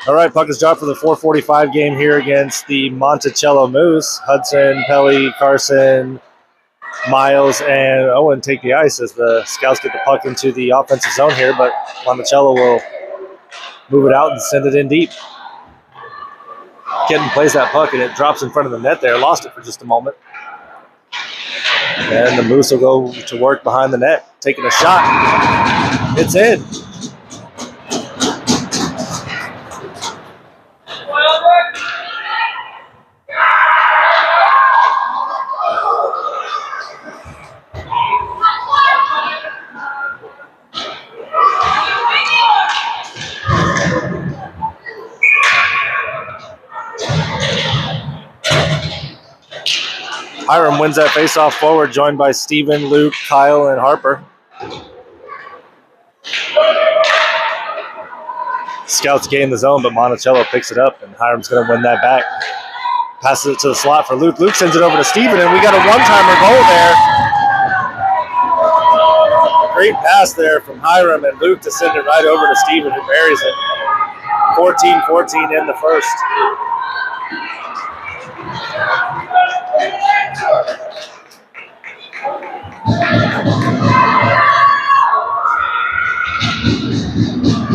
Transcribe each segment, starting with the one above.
All right, puck is dropped for the 4:45 game here against the Monticello Moose. Hudson, Pelly, Carson, Miles, and Owen take the ice as the Scouts get the puck into the offensive zone here, but Monticello will move it out and send it in deep. Kitten plays that puck, and it drops in front of the net there. Lost it for just a moment. And the Moose will go to work behind the net, taking a shot. It's in. Hiram wins that faceoff forward, joined by Steven, Luke, Kyle, and Harper. Scouts gain the zone, but Monticello picks it up, and Hiram's going to win that back. Passes it to the slot for Luke. Luke sends it over to Steven, and we got a one-timer goal there. Great pass there from Hiram and Luke to send it right over to Steven, who buries it. 14-14 in the first.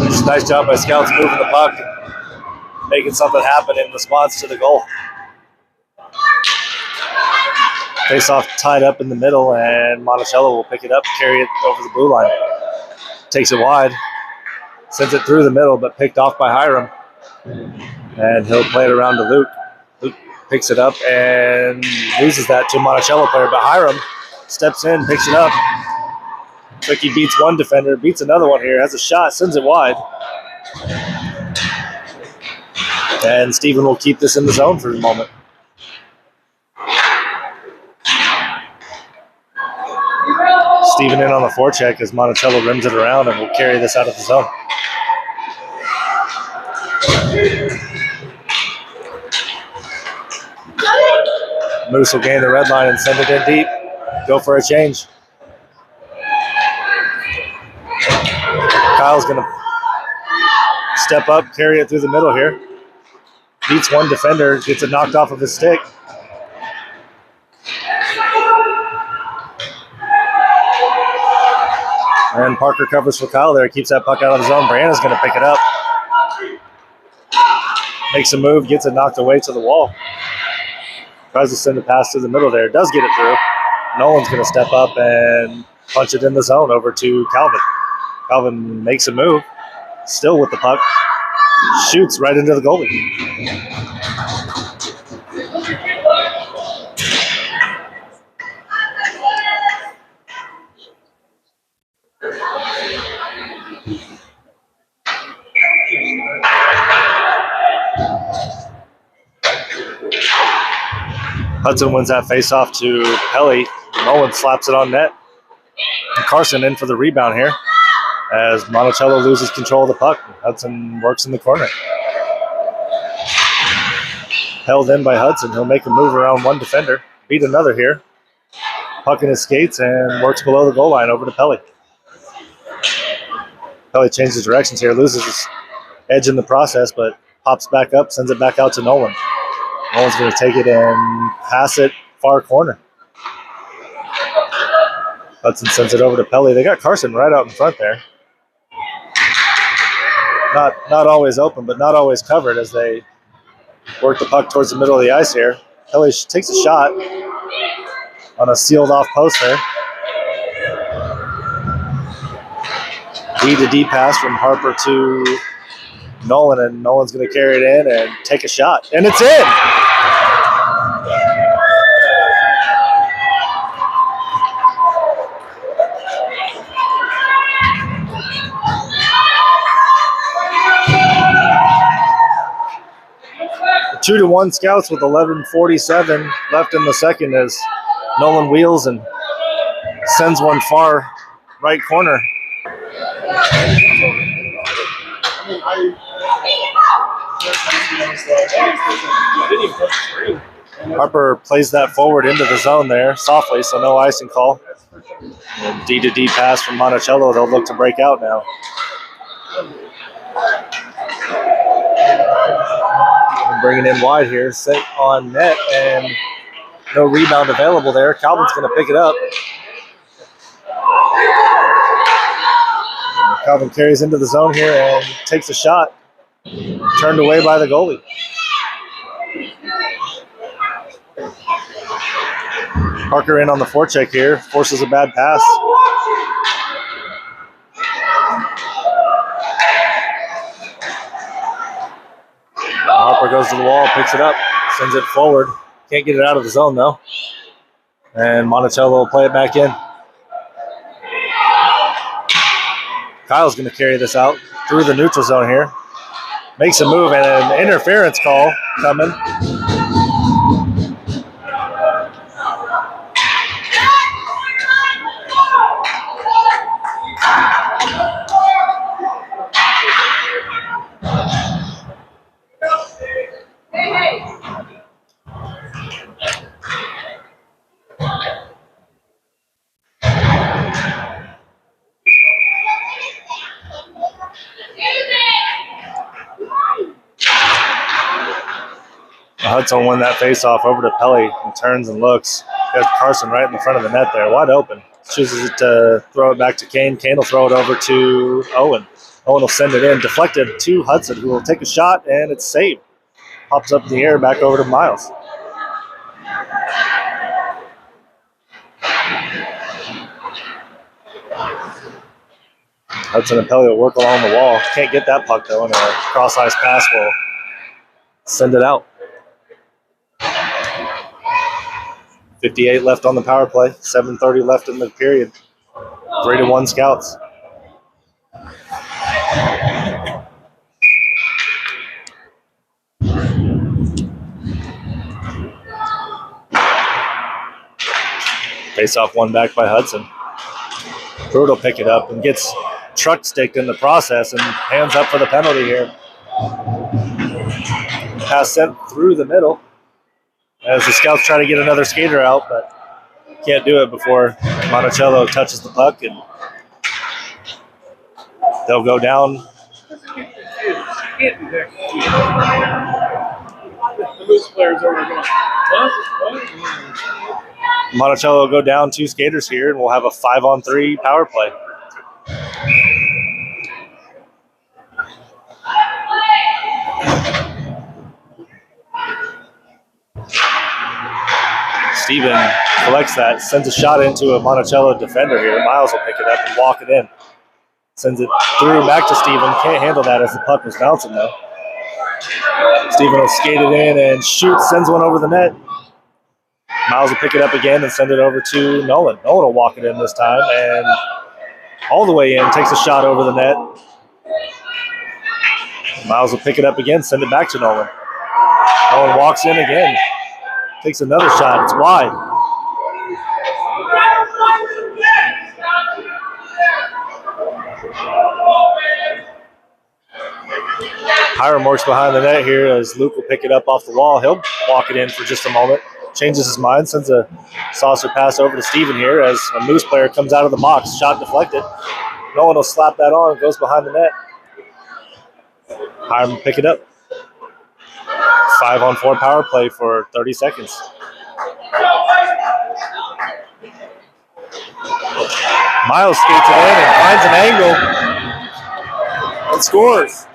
Just nice job by Scouts moving the puck, making something happen in response to the goal. Face-off tied up in the middle, and Monticello will pick it up, carry it over the blue line. Takes it wide, sends it through the middle, but picked off by Hiram. And he'll play it around to Luke. Luke picks it up and loses that to a Monticello player, but Hiram steps in, picks it up. Looks like he beats one defender, beats another one here, has a shot, sends it wide. And Steven will keep this in the zone for a moment. Steven in on the forecheck as Monticello rims it around and will carry this out of the zone. Moose will gain the red line and send it in deep. Go for a change. Kyle's going to step up, carry it through the middle here. Beats one defender, gets it knocked off of his stick. And Parker covers for Kyle there, keeps that puck out of the zone. Brianna's going to pick it up. Makes a move, gets it knocked away to the wall. Tries to send a pass through the middle there. Does get it through. Nolan's going to step up and punch it in the zone over to Calvin. Calvin makes a move, still with the puck. Shoots right into the goalie. Hudson wins that faceoff to Pelly. Nolan slaps it on net. And Carson in for the rebound here as Monticello loses control of the puck. Hudson works in the corner. Held in by Hudson. He'll make a move around one defender. Beat another here. Puck in his skates and works below the goal line over to Pelly. Pelly changes directions here. Loses his edge in the process, but pops back up, sends it back out to Nolan. Nolan's going to take it and pass it far corner. Hudson sends it over to Pelly. They got Carson right out in front there. Not always open, but not always covered as they work the puck towards the middle of the ice here. Pelly takes a shot on a sealed off post there. D to D pass from Harper to Nolan, and Nolan's going to carry it in and take a shot. And it's in! 2-1 Scouts with 11:47 left in the second as Nolan wheels and sends one far right corner. Harper plays that forward into the zone there softly, so no icing call. And D to D pass from Monticello. They'll look to break out now. Bringing in wide here, set on net, and no rebound available there. Calvin's going to pick it up. Calvin carries into the zone here and takes a shot. Turned away by the goalie. Parker in on the forecheck here, forces a bad pass. Harper goes to the wall, picks it up, sends it forward. Can't get it out of the zone though. And Monticello will play it back in. Kyle's going to carry this out through the neutral zone here. Makes a move and an interference call coming. Hudson won that face-off over to Pelly and turns and looks. Got Carson right in the front of the net there, wide open. Chooses to throw it back to Kane. Kane will throw it over to Owen. Owen will send it in, deflected to Hudson, who will take a shot, and it's saved. Pops up in the air, back over to Miles. Hudson and Pelly will work along the wall. Can't get that puck, though, and a cross-ice pass will send it out. 58 left on the power play. 7:30 left in the period. 3-1 Scouts. Face-off one back by Hudson. Pruitt will pick it up and gets truck sticked in the process and hands up for the penalty here. Pass sent through the middle as the Scouts try to get another skater out, but can't do it before Monticello touches the puck, and they'll go down. Monticello will go down 2 skaters here, and we'll have a 5-on-3 power play. Steven collects that, sends a shot into a Monticello defender here. Miles will pick it up and walk it in. Sends it through back to Steven. Can't handle that as the puck was bouncing though. Steven will skate it in and shoot, sends one over the net. Miles will pick it up again and send it over to Nolan. Nolan will walk it in this time and all the way in, takes a shot over the net. Miles will pick it up again, send it back to Nolan. Nolan walks in again. Takes another shot. It's wide. Hiram works behind the net here as Luke will pick it up off the wall. He'll walk it in for just a moment. Changes his mind, sends a saucer pass over to Steven here as a Moose player comes out of the box. Shot deflected. No one will slap that on. Goes behind the net. Hiram will pick it up. 5-on-4 power play for 30 seconds. Miles skates it in and finds an angle and scores.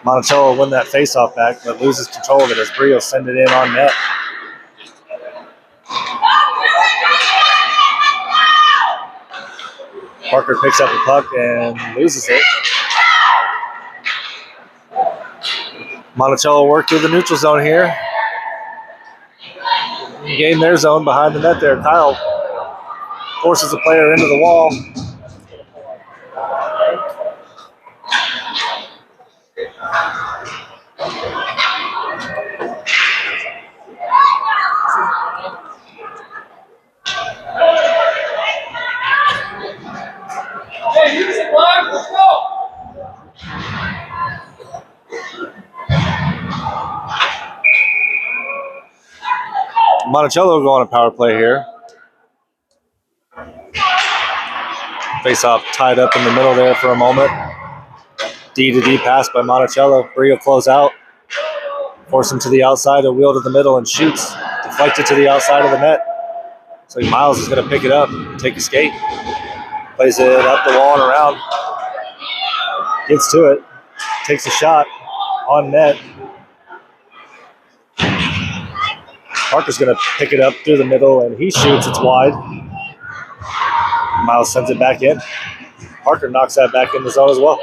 Monticello will win that faceoff back, but loses control of it as Brio send it in on net. Parker picks up the puck and loses it. Monticello work through the neutral zone here. Gain their zone behind the net there. Kyle forces a player into the wall. Monticello will go on a power play here. Face off tied up in the middle there for a moment. D to D pass by Monticello. Bree will close out. Force him to the outside, a wheel to the middle and shoots. Deflected to the outside of the net. So Miles is going to pick it up, take a skate. Plays it up the wall and around. Gets to it. Takes a shot on net. Parker's going to pick it up through the middle and he shoots. It's wide. Miles sends it back in. Parker knocks that back in the zone as well.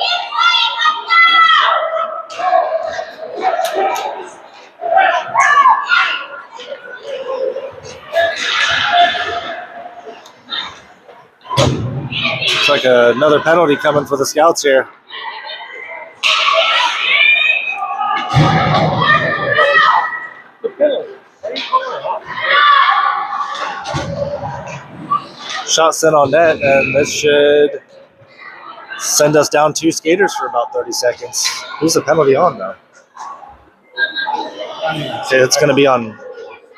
Looks like another penalty coming for the Scouts here. Shot sent on net, and this should send us down 2 skaters for about 30 seconds. Who's the penalty on, though? Okay, it's going to be on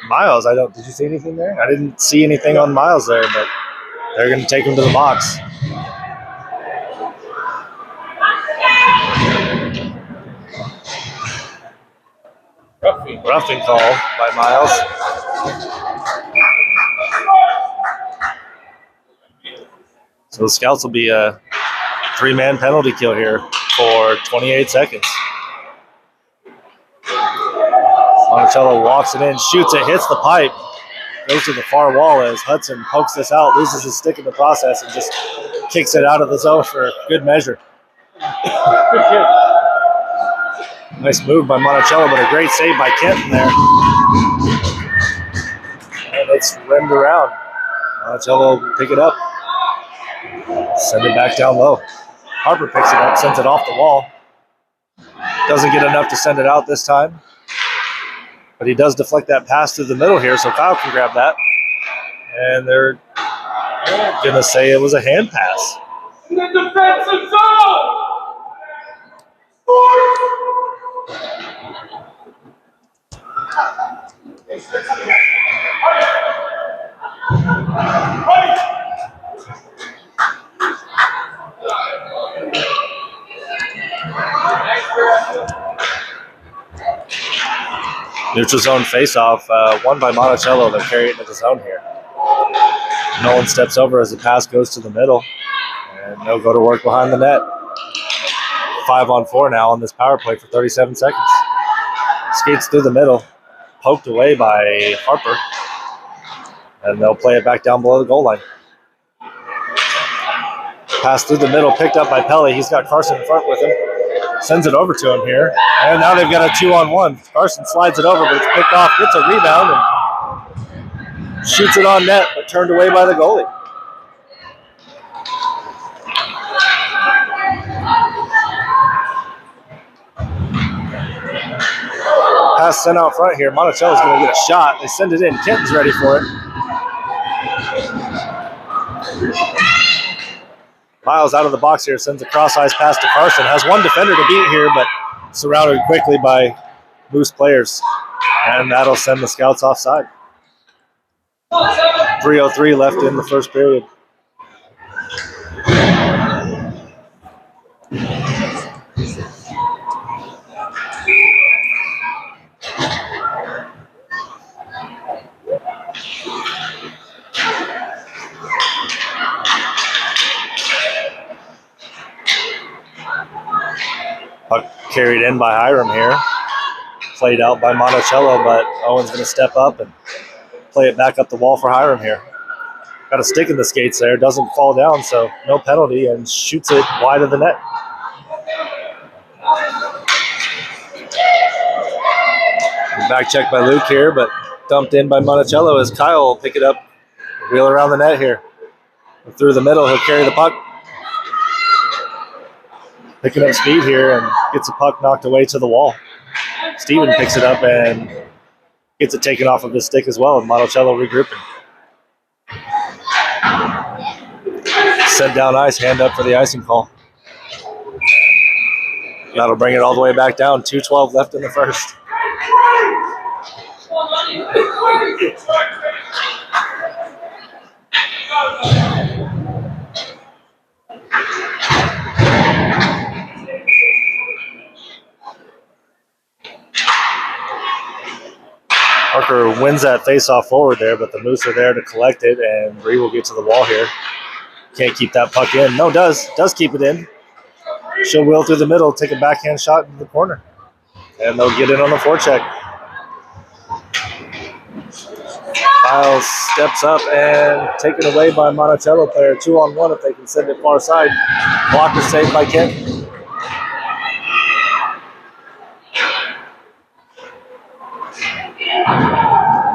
Miles. Did you see anything there? I didn't see anything on Miles there, but they're going to take him to the box. Roughing call by Miles. So the Scouts will be a 3-man penalty kill here for 28 seconds. Monticello walks it in, shoots it, hits the pipe, goes to the far wall as Hudson pokes this out, loses his stick in the process, and just kicks it out of the zone for good measure. Nice move by Monticello, but a great save by Kenton there. And it's rimmed around. Monticello will pick it up. Send it back down low. Harper picks it up, sends it off the wall. Doesn't get enough to send it out this time. But he does deflect that pass through the middle here, so Kyle can grab that. And they're going to say it was a hand pass. In the defensive zone! Neutral zone face-off, won by Monticello. They'll carry it into the zone here. Nolan steps over as the pass goes to the middle, and they'll go to work behind the net. 5-on-4 now on this power play for 37 seconds. Skates through the middle, poked away by Harper, and they'll play it back down below the goal line. Pass through the middle, picked up by Pelly. He's got Carson in front with him. Sends it over to him here. And now they've got a 2-on-1. Carson slides it over, but it's picked off, gets a rebound, and shoots it on net, but turned away by the goalie. Pass sent out front here. Monticello's going to get a shot. They send it in. Kenton's ready for it. Miles out of the box here, sends a cross-ice pass to Carson. Has one defender to beat here, but surrounded quickly by Moose players. And that'll send the Scouts offside. 3:03 left in the first period. Puck carried in by Hiram here. Played out by Monticello, but Owen's going to step up and play it back up the wall for Hiram here. Got a stick in the skates there. Doesn't fall down, so no penalty, and shoots it wide of the net. Back check by Luke here, but dumped in by Monticello as Kyle will pick it up, wheel around the net here. And through the middle, he'll carry the puck. Picking up speed here and gets the puck knocked away to the wall. Steven picks it up and gets it taken off of his stick as well, and Monticello regrouping. Set down ice, hand up for the icing call. That'll bring it all the way back down. 2:12 left in the first. Parker wins that face-off forward there, but the Moose are there to collect it, and Bree will get to the wall here. Can't keep that puck in. No, does keep it in. She'll wheel through the middle, take a backhand shot into the corner, and they'll get in on the forecheck. Miles steps up and taken away by Monticello player. 2-on-1 if they can send it far side. Blocker saved by Kent.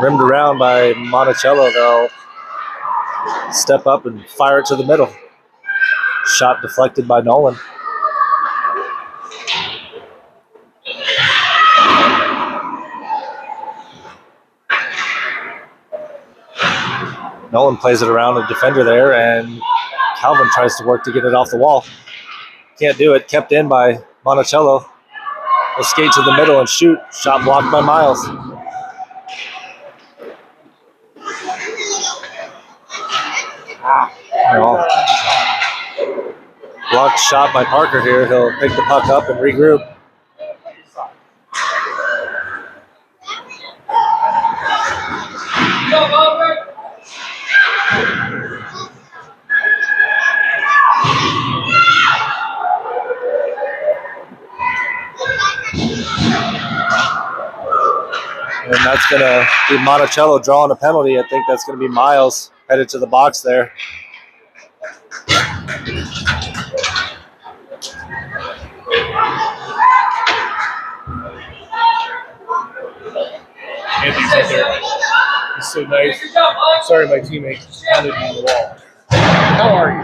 Rimmed around by Monticello. They'll step up and fire it to the middle. Shot deflected by Nolan. Nolan plays it around a defender there, and Calvin tries to work to get it off the wall. Can't do it. Kept in by Monticello. Will skate to the middle and shoot. Shot blocked by Miles. No. Blocked shot by Parker here. He'll pick the puck up and regroup. And that's going to be Monticello drawing a penalty. I think that's going to be Miles headed to the box there. Andy's up there. He's so nice. I'm sorry my teammate just pounded me on the wall. How are you?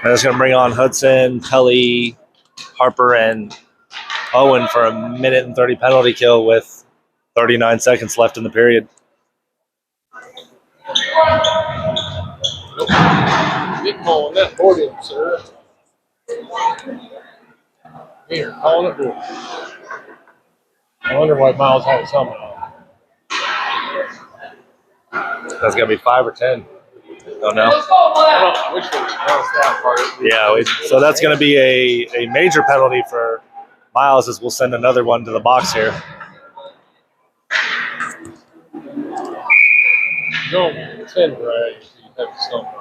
And it's going to bring on Hudson, Pelly, Harper, and Owen for a 1:30 penalty kill with 39 seconds left in the period. Big hole in that board in, sir. Here, calling it board. I wonder why Miles had his helmet on. That's going to be 5 or 10. Don't know. I wish we could announce that part. Yeah, so that's going to be a major penalty for Miles as we'll send another one to the box here. Don't pretend, right? You have to stumble.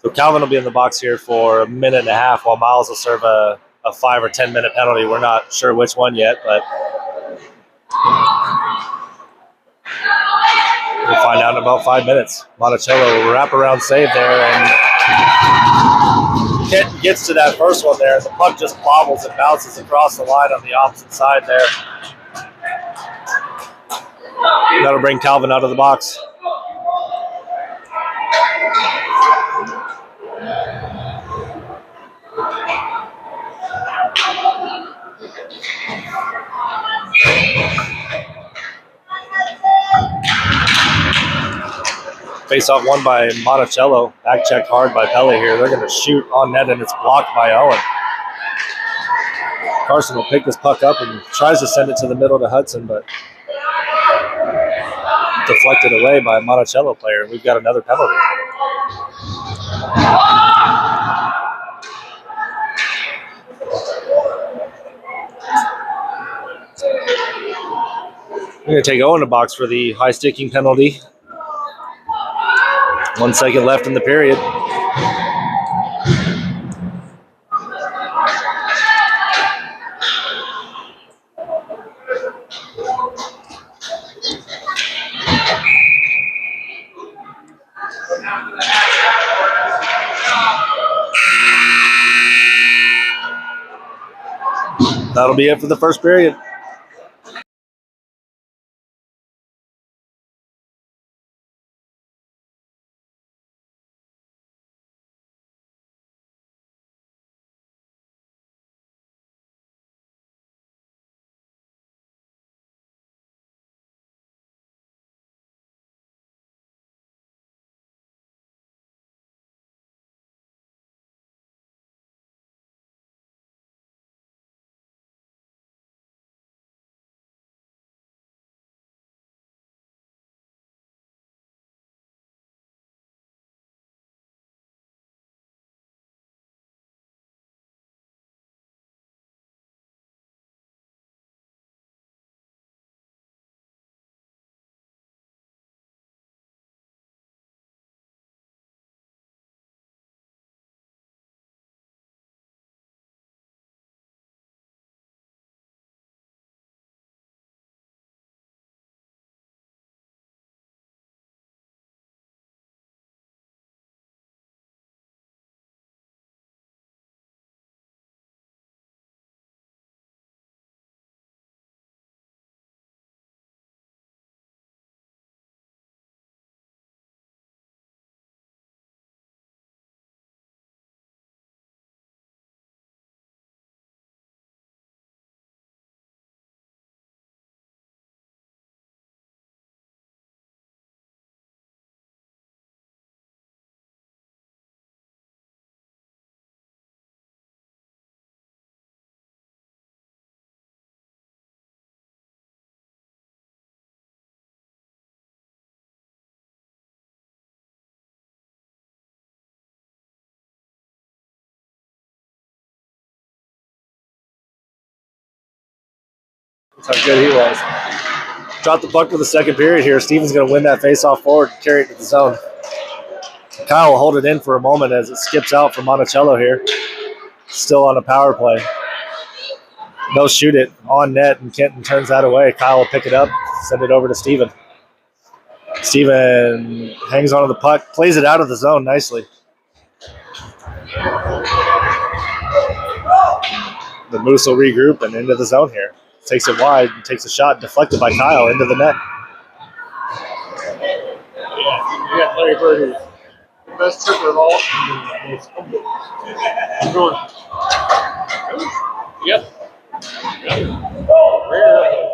So Calvin will be in the box here for a 1.5 minutes while Miles will serve a 5 or 10 minute penalty. We're not sure which one yet, but we'll find out in about 5 minutes. Monticello will wrap around save there, and Kent gets to that first one there. The puck just bobbles and bounces across the line on the opposite side there. That'll bring Calvin out of the box. Face-off won by Monticello. Back checked hard by Pele here. They're going to shoot on net, and it's blocked by Owen. Carson will pick this puck up and tries to send it to the middle to Hudson, but deflected away by a Monticello player. We've got another penalty. We're going to take Owen to box for the high sticking penalty. 1 second left in the period. That'll be it for the first period. That's how good he was. Drop the puck for the second period here. Steven's going to win that face-off forward and carry it to the zone. Kyle will hold it in for a moment as it skips out for Monticello here. Still on a power play. They'll shoot it on net, and Kenton turns that away. Kyle will pick it up, send it over to Steven. Steven hangs onto the puck, plays it out of the zone nicely. The Moose will regroup and into the zone here. Takes it wide, takes a shot, deflected by Kyle into the net. Yeah, you got Larry Bird, who's the best tripper of all. Keep going. Yep. Rare.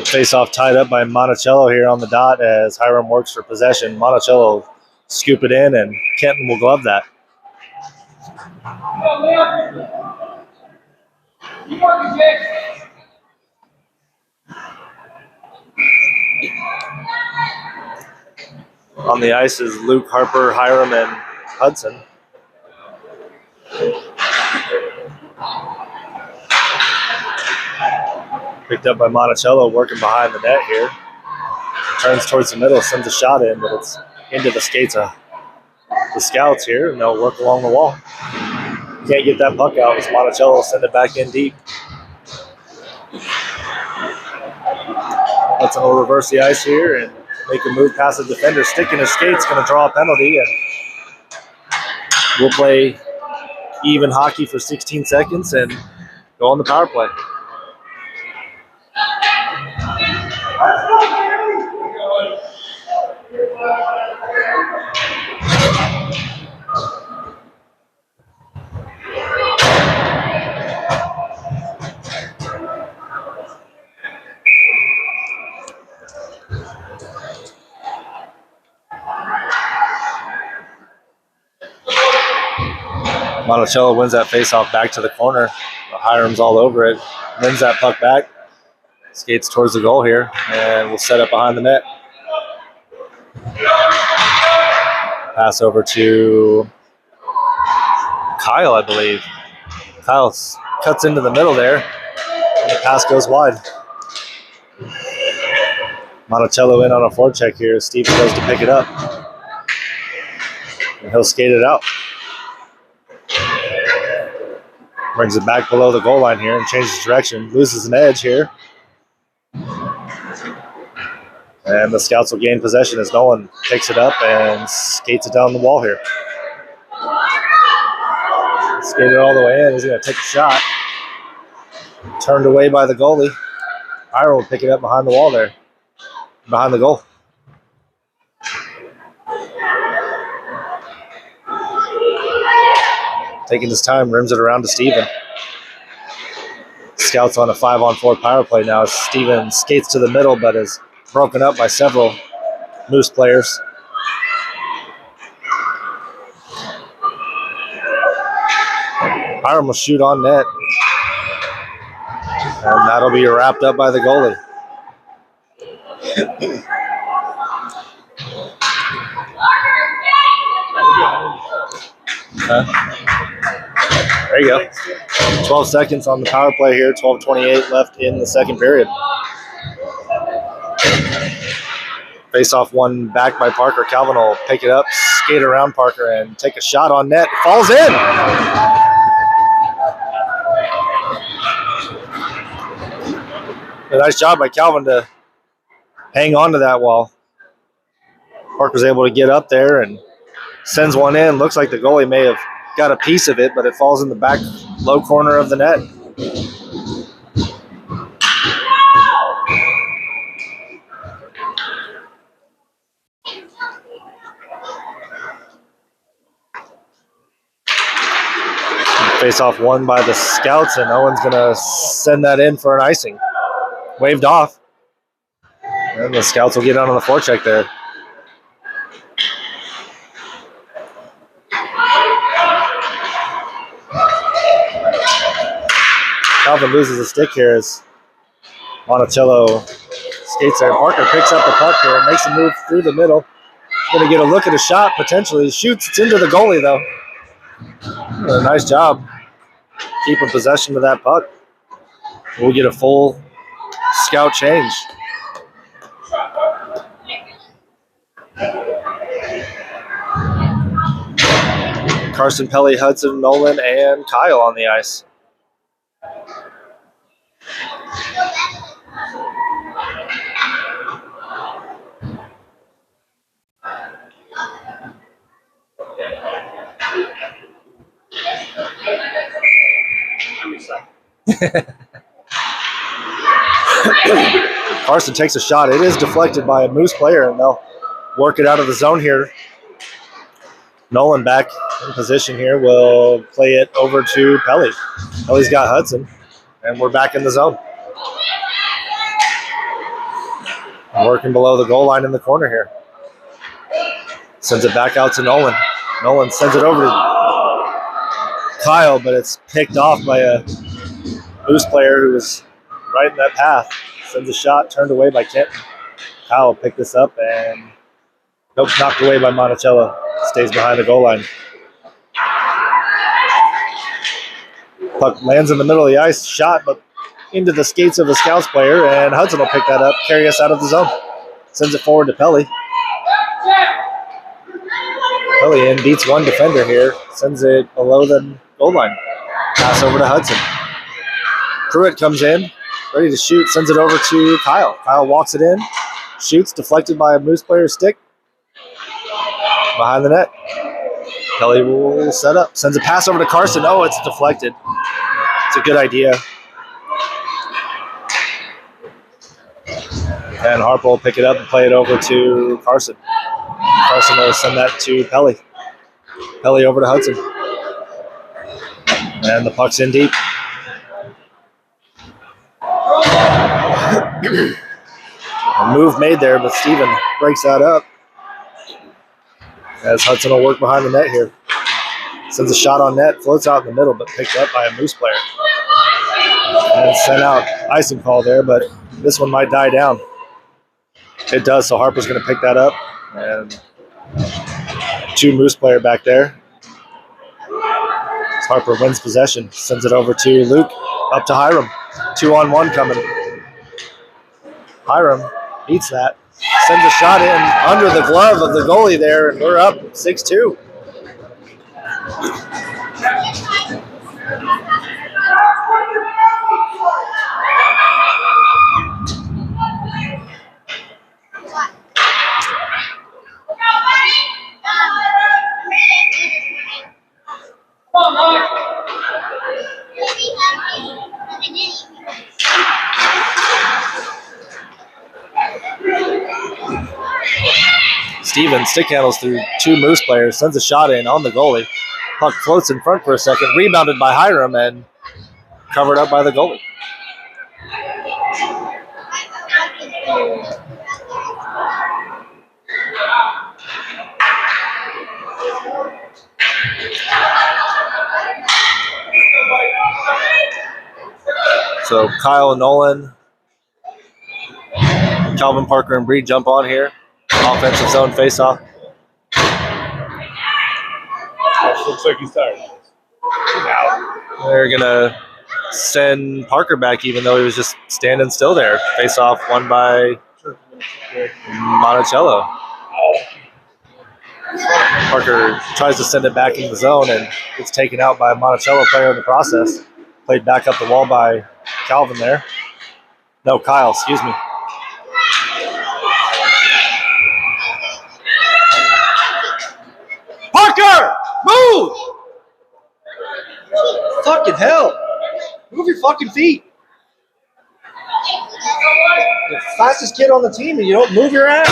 Face-off tied up by Monticello here on the dot as Hiram works for possession. Monticello scoop it in, and Kenton will glove that. On the ice is Luke, Harper, Hiram, and Hudson. Picked up by Monticello, working behind the net here. Turns towards the middle, sends a shot in, but it's into the skates of the Scouts here, and they'll work along the wall. Can't get that puck out as Monticello will send it back in deep. Hudson will reverse the ice here and make a move past the defender. Sticking his skates, going to draw a penalty, and we'll play even hockey for 16 seconds and go on the power play. Monticello wins that faceoff back to the corner. Hiram's all over it. Wins that puck back. Skates towards the goal here, and we'll set up behind the net. Pass over to Kyle, I believe. Kyle cuts into the middle there, and the pass goes wide. Monticello in on a forecheck here. Steve goes to pick it up, and he'll skate it out. Brings it back below the goal line here and changes direction. Loses an edge here. And the Scouts will gain possession as Nolan picks it up and skates it down the wall here. Skated all the way in. He's going to take a shot. Turned away by the goalie. Hiram will pick it up behind the wall there. Behind the goal. Taking his time, rims it around to Steven. Scouts on a 5-on-4 power play now. Steven skates to the middle, but is broken up by several Moose players. Hiram will shoot on net. And that'll be wrapped up by the goalie. There you go. 12 seconds on the power play here. 12:28 left in the second period. Face-off one back by Parker. Calvin will pick it up, skate around Parker, and take a shot on net. It falls in. A nice job by Calvin to hang on to that wall. Parker's able to get up there and sends one in. Looks like the goalie may have got a piece of it, but it falls in the back low corner of the net. Face-off won by the Scouts, and Owen's going to send that in for an icing. Waved off. And the Scouts will get on the forecheck there. Calvin loses a stick here as Monticello skates there. Parker picks up the puck here, makes a move through the middle. Going to get a look at a shot, potentially. Shoots. It's into the goalie, though. Nice job keeping possession of that puck. We'll get a full scout change. Carson, Pelly, Hudson, Nolan, and Kyle on the ice. Carson takes a shot. It is deflected by a Moose player, and they'll work it out of the zone here. Nolan back in position here will play it over to Pelly. Pelly's got Hudson, and we're back in the zone. Working below the goal line in the corner here. Sends it back out to Nolan. Nolan sends it over to Kyle, but it's picked off by a Moose player who was right in that path. Sends a shot, turned away by Kenton. Kyle picked this up and nope, knocked away by Monticello. Stays behind the goal line. Puck lands in the middle of the ice, shot, but into the skates of the Scouts player, and Hudson will pick that up, carry us out of the zone. Sends it forward to Pelly. Pelly in, beats one defender here, sends it below the goal line. Pass over to Hudson. Pruitt comes in, ready to shoot, sends it over to Kyle. Kyle walks it in, shoots, deflected by a Moose player's stick. Behind the net. Pelly will set up, sends a pass over to Carson. Oh, it's deflected. It's a good idea. And Harper will pick it up and play it over to Carson. Carson will send that to Pelly. Pelly over to Hudson. And the puck's in deep. A move made there, but Steven breaks that up. As Hudson will work behind the net here. Sends a shot on net, floats out in the middle, but picked up by a Moose player. And sent out icing call there, but this one might die down. It does, so Harper's going to pick that up. And two Moose player back there. As Harper wins possession, sends it over to Luke, up to Hiram. 2-on-1 coming. Hiram beats that. Sends a shot in under the glove of the goalie there, and we're up 6-2. Steven stick handles through two Moose players, sends a shot in on the goalie. Puck floats in front for a second, rebounded by Hiram and covered up by the goalie. So Kyle and Nolan, Calvin, Parker, and Bree jump on here. Offensive zone face-off. Looks like he's tired. They're going to send Parker back even though he was just standing still there. Face-off won by Monticello. Parker tries to send it back into the zone and gets taken out by a Monticello player in the process. Played back up the wall by Calvin there. No, Kyle, excuse me. Parker! Move! Fucking hell. Move your fucking feet. The fastest kid on the team and you don't move your ass.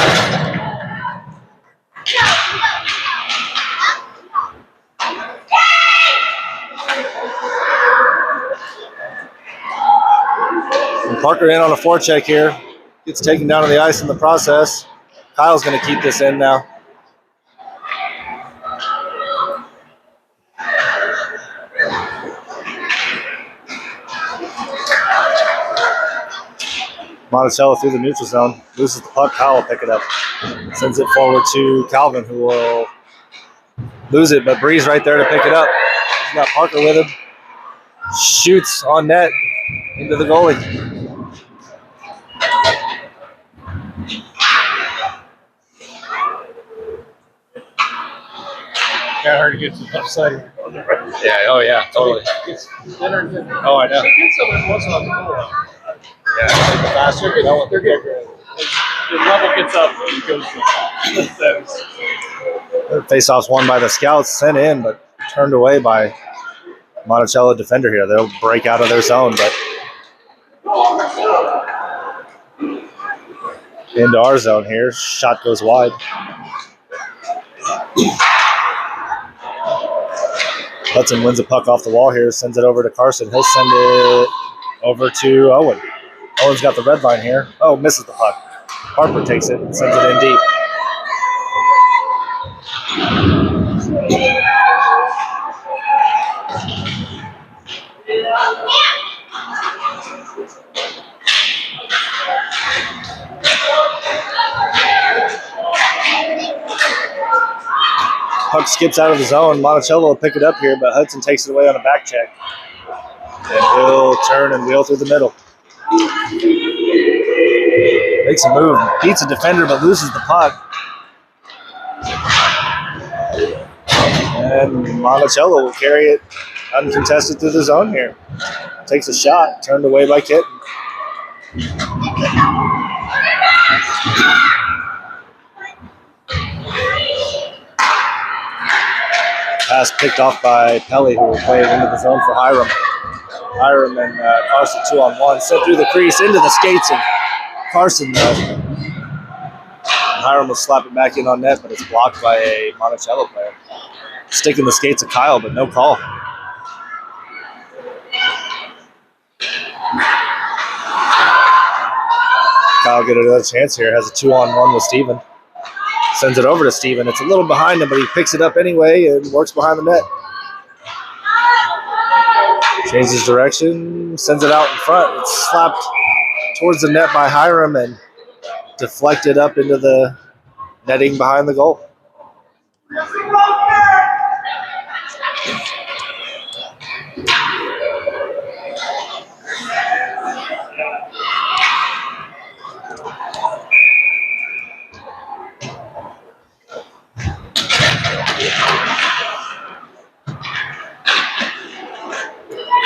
And Parker in on a forecheck here. Gets taken down on the ice in the process. Kyle's going to keep this in now. Monticello through the neutral zone. Loses the puck. Kyle will pick it up. Sends it forward to Calvin, who will lose it, but Bree's right there to pick it up. He's got Parker with him. Shoots on net into the goalie. Got her to get to the left side. Yeah, oh yeah, totally. Oh, I know. She gets them in once on the goal. Yeah, the faster, The level gets up and it goes to face-off's won by the Scouts, sent in, but turned away by Monticello defender here. They'll break out of their zone, but into our zone here. Shot goes wide. Hudson wins the puck off the wall here, sends it over to Carson. He'll send it over to Owen. Owen's got the red line here. Oh, misses the puck. Harper takes it and sends it in deep. Puck skips out of the zone. Monticello will pick it up here, but Hudson takes it away on a back check. And he'll turn and wheel through the middle. Makes a move, beats a defender, but loses the puck. And Monticello will carry it uncontested through the zone here. Takes a shot, turned away by Kitten. Pass picked off by Pelly, who will play it into the zone for Hiram. Hiram and Carson 2-on-1. Sent through the crease into the skates of Carson. Hiram will slap it back in on net, but it's blocked by a Monticello player. Sticking the skates of Kyle, but no call. Kyle get another chance here. Has a 2-on-1 with Steven. Sends it over to Steven. It's a little behind him, but he picks it up anyway and works behind the net. Changes direction, sends it out in front. It's slapped towards the net by Hiram and deflected up into the netting behind the goal.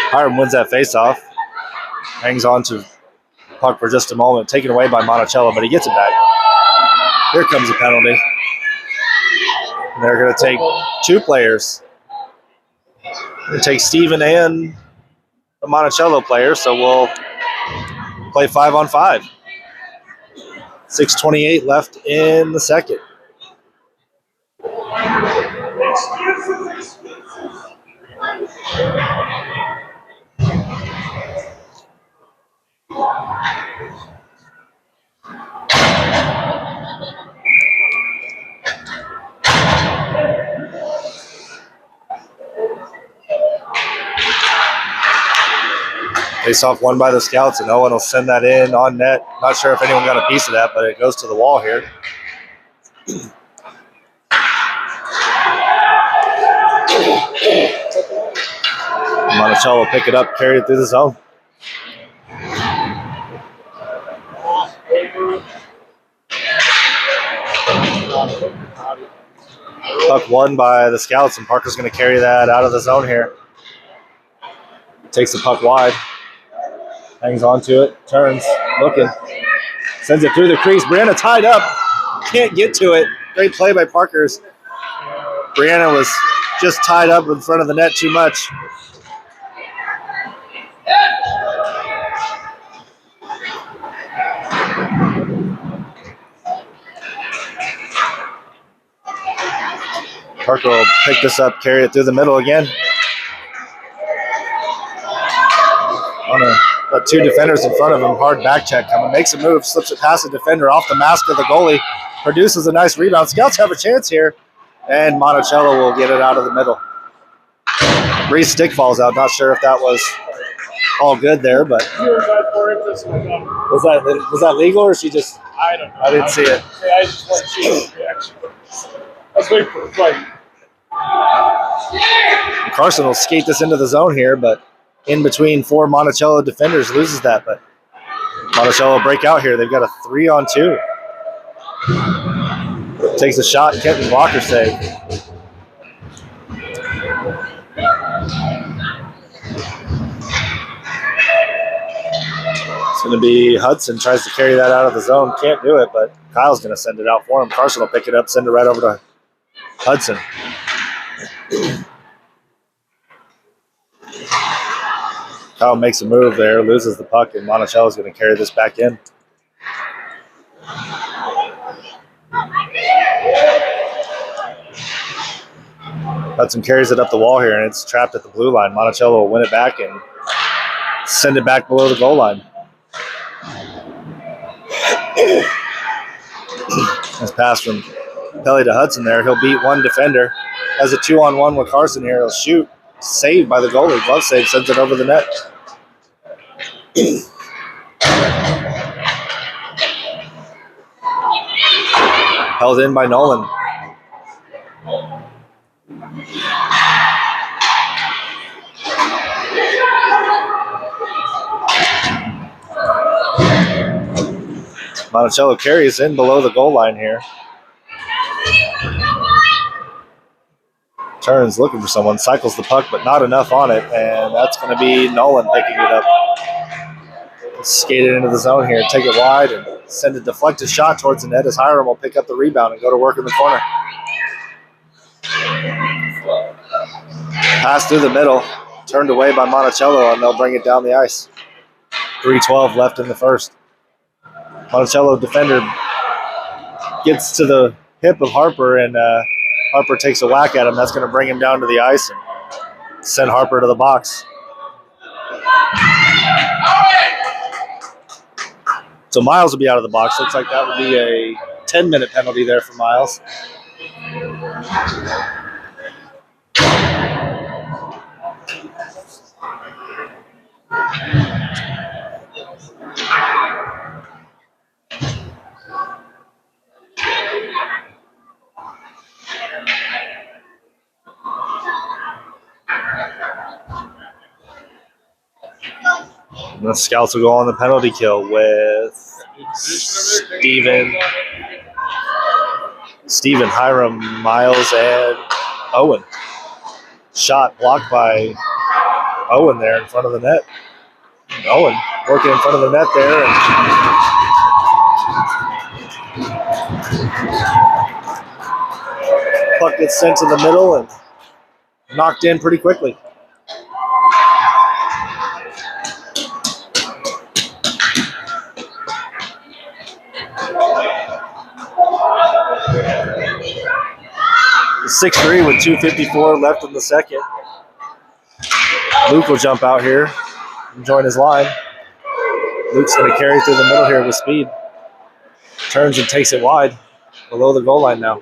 Hiram wins that faceoff. Hangs on to puck for just a moment. Taken away by Monticello, but he gets it back. Here comes a penalty. They're going to take two players. They take Steven and the Monticello player, so we'll play 5-on-5. 6:28 left in the second. Face-off won by the Scouts, and Owen will send that in on net. Not sure if anyone got a piece of that, but it goes to the wall here. Monticello will pick it up, carry it through the zone. Puck won by the Scouts, and Parker's going to carry that out of the zone here. Takes the puck wide. Hangs on to it, turns, looking. Sends it through the crease. Brianna tied up. Can't get to it. Great play by Parkers. Brianna was just tied up in front of the net too much. Parker will pick this up, carry it through the middle again. Got two defenders in front of him. Hard back check coming. Makes a move. Slips it past the defender off the mask of the goalie. Produces a nice rebound. Scouts have a chance here. And Monticello will get it out of the middle. Bree's stick falls out. Not sure if that was all good there, but was that legal or she just? I don't know. I didn't see it. I just want to see his reaction. Let's wait for the fight. Carson will skate this into the zone here, but in between 4 Monticello defenders loses that. But Monticello will break out here. They've got a 3-on-2. Takes a shot, Kenton blocker save. It's going to be Hudson, tries to carry that out of the zone. Can't do it, but Kyle's going to send it out for him. Carson will pick it up, send it right over to Hudson. Kyle makes a move there, loses the puck, and Monticello's going to carry this back in. Hudson carries it up the wall here, and it's trapped at the blue line. Monticello will win it back and send it back below the goal line. Nice pass from Pelly to Hudson there. He'll beat one defender. Has a 2-on-1 with Carson here. He'll shoot. Saved by the goalie. Glove save, sends it over the net. Held in by Nolan. Monticello carries in below the goal line here. Turns, looking for someone, cycles the puck, but not enough on it, and that's going to be Nolan picking it up. Skate it into the zone here, take it wide, and send a deflected shot towards the net as Hiram will pick up the rebound and go to work in the corner. Pass through the middle, turned away by Monticello, and they'll bring it down the ice. 3:12 left in the first. Monticello defender gets to the hip of Harper, and Harper takes a whack at him. That's going to bring him down to the ice and send Harper to the box. So Miles will be out of the box. Looks like that would be a 10-minute penalty there for Miles. And the Scouts will go on the penalty kill with Steven, Hiram, Miles, and Owen. Shot blocked by Owen there in front of the net. And Owen working in front of the net there. And puck gets sent to the middle and knocked in pretty quickly. It's 6-3 with 2:54 left in the second. Luke will jump out here and join his line. Luke's going to carry through the middle here with speed. Turns and takes it wide below the goal line now.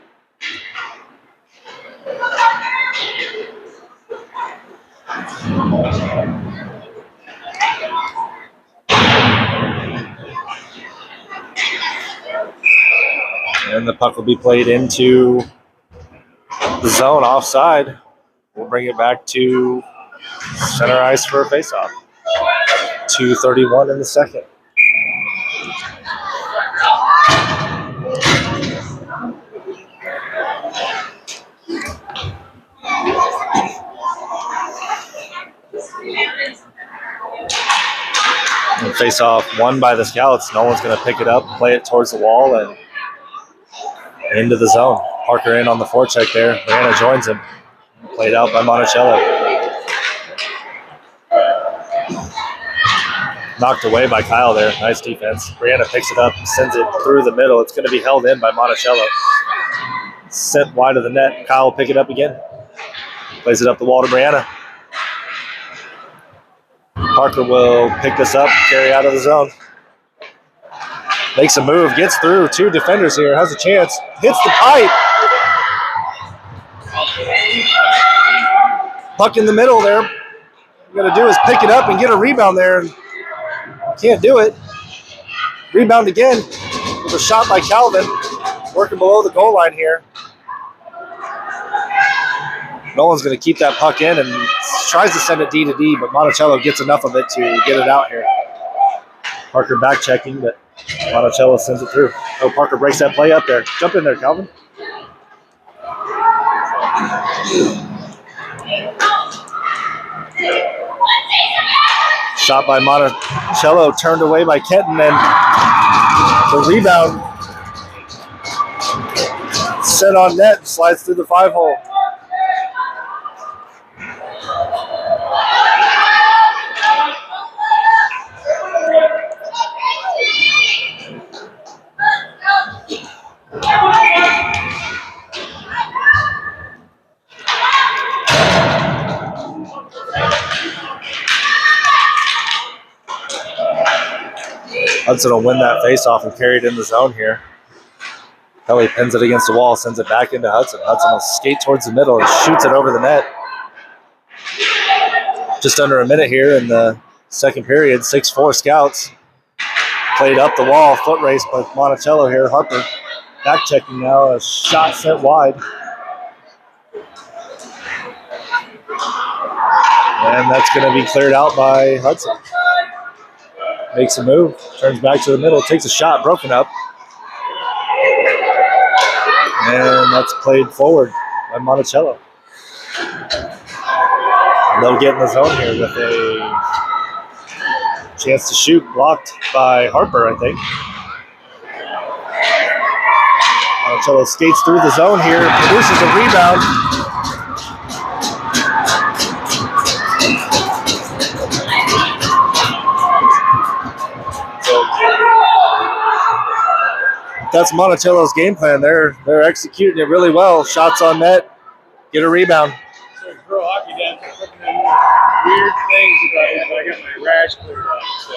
And the puck will be played into the zone offside. We'll bring it back to center ice for a faceoff. 2:31 in the second. And face-off won by the Scouts. No one's going to pick it up, play it towards the wall, and into the zone. Parker in on the forecheck there. Brianna joins him. Played out by Monticello. Knocked away by Kyle there. Nice defense. Brianna picks it up, sends it through the middle. It's going to be held in by Monticello. Sent wide of the net. Kyle will pick it up again. Plays it up the wall to Brianna. Parker will pick this up, carry out of the zone. Makes a move, gets through. 2 defenders here, has a chance. Hits the pipe. Puck in the middle there. you got to do is pick it up and get a rebound there. And can't do it. Rebound again with a shot by Calvin, working below the goal line here. Nolan's going to keep that puck in and tries to send it D to D, but Monticello gets enough of it to get it out here. Parker back checking, but Monticello sends it through. Oh, Parker breaks that play up there. Jump in there, Calvin. Shot by Monticello, turned away by Kenton, and the rebound set on net, slides through the 5-hole. Hudson will win that faceoff and carry it in the zone here. Kelly pins it against the wall, sends it back into Hudson. Hudson will skate towards the middle and shoots it over the net. Just under a minute here in the second period. 6-4 Scouts. Played up the wall, foot race by Monticello here. Harper back checking now, a shot sent wide. And that's going to be cleared out by Hudson. Makes a move, turns back to the middle, takes a shot, broken up. And that's played forward by Monticello. They'll get in the zone here with a chance to shoot, blocked by Harper, I think. Monticello skates through the zone here, produces a rebound. That's Monticello's game plan. They're executing it really well. Shots on net, get a rebound. So pro hockey dance, weird things about it. I got my rash cleared up. So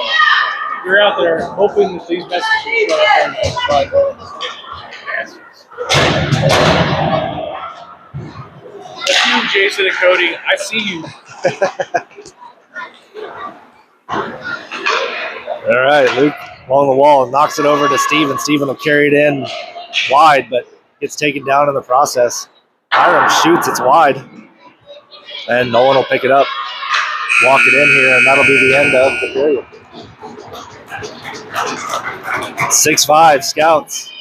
you're out there hoping that these messages show up on the 5. That's you, Jason and Cody. I see you. All right, Luke along the wall, knocks it over to Steven. Steven will carry it in wide, but gets taken down in the process. Hiram shoots, it's wide. And Nolan will pick it up, walk it in here, and that'll be the end of the period. 6-5 Scouts.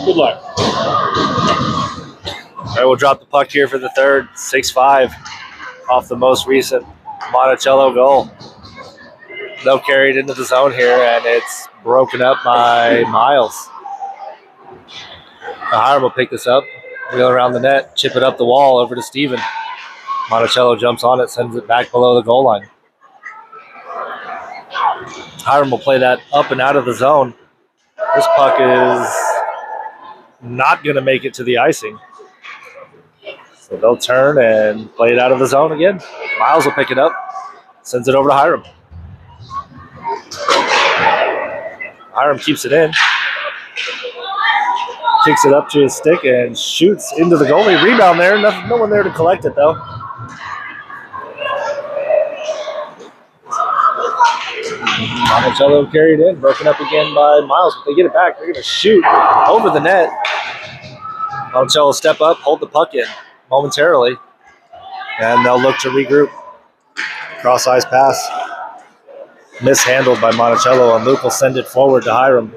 Good luck. All right, we'll drop the puck here for the third. 6-5 off the most recent Monticello goal. They'll carry it into the zone here, and it's broken up by Miles. Hiram will pick this up, wheel around the net, chip it up the wall over to Steven. Monticello jumps on it, sends it back below the goal line. Hiram will play that up and out of the zone. This puck is not going to make it to the icing. So they'll turn and play it out of the zone again. Miles will pick it up, sends it over to Hiram. Hiram keeps it in. Kicks it up to his stick and shoots into the goalie. Rebound there. No one there to collect it, though. Monticello carried in. Broken up again by Miles, but they get it back. They're going to shoot over the net. Monticello step up, hold the puck in momentarily, and they'll look to regroup. Cross ice pass mishandled by Monticello, and Luke will send it forward to Hiram.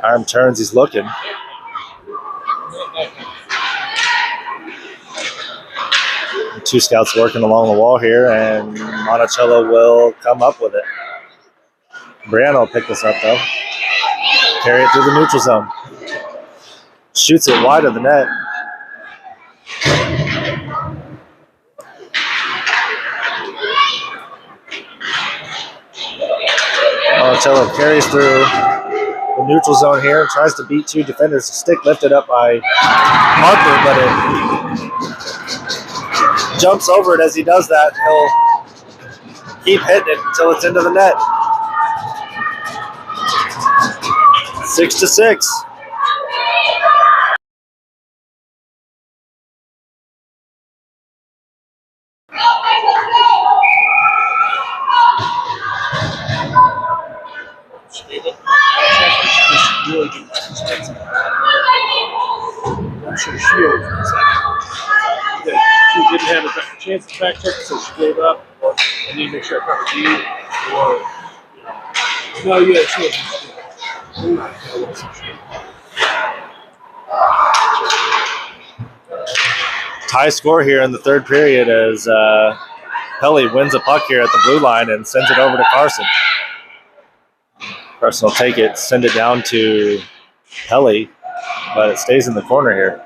Hiram turns, he's looking. Two scouts working along the wall here, and Monticello will come up with it. Brianna will pick this up, though. Carry it through the neutral zone. Shoots it wide of the net. Monticello carries through the neutral zone here and tries to beat two defenders. Stick lifted up by Harper, but it jumps over it as he does that. He'll keep hitting it until it's into the net. 6-6. I'm sure she didn't have a chance to back check, so she gave up. Or I need to make sure I covered you. Or no, yeah, she wasn't. High score here in the third period as Pelly wins a puck here at the blue line and sends it over to Carson. Carson will take it, send it down to Pelly, but it stays in the corner here.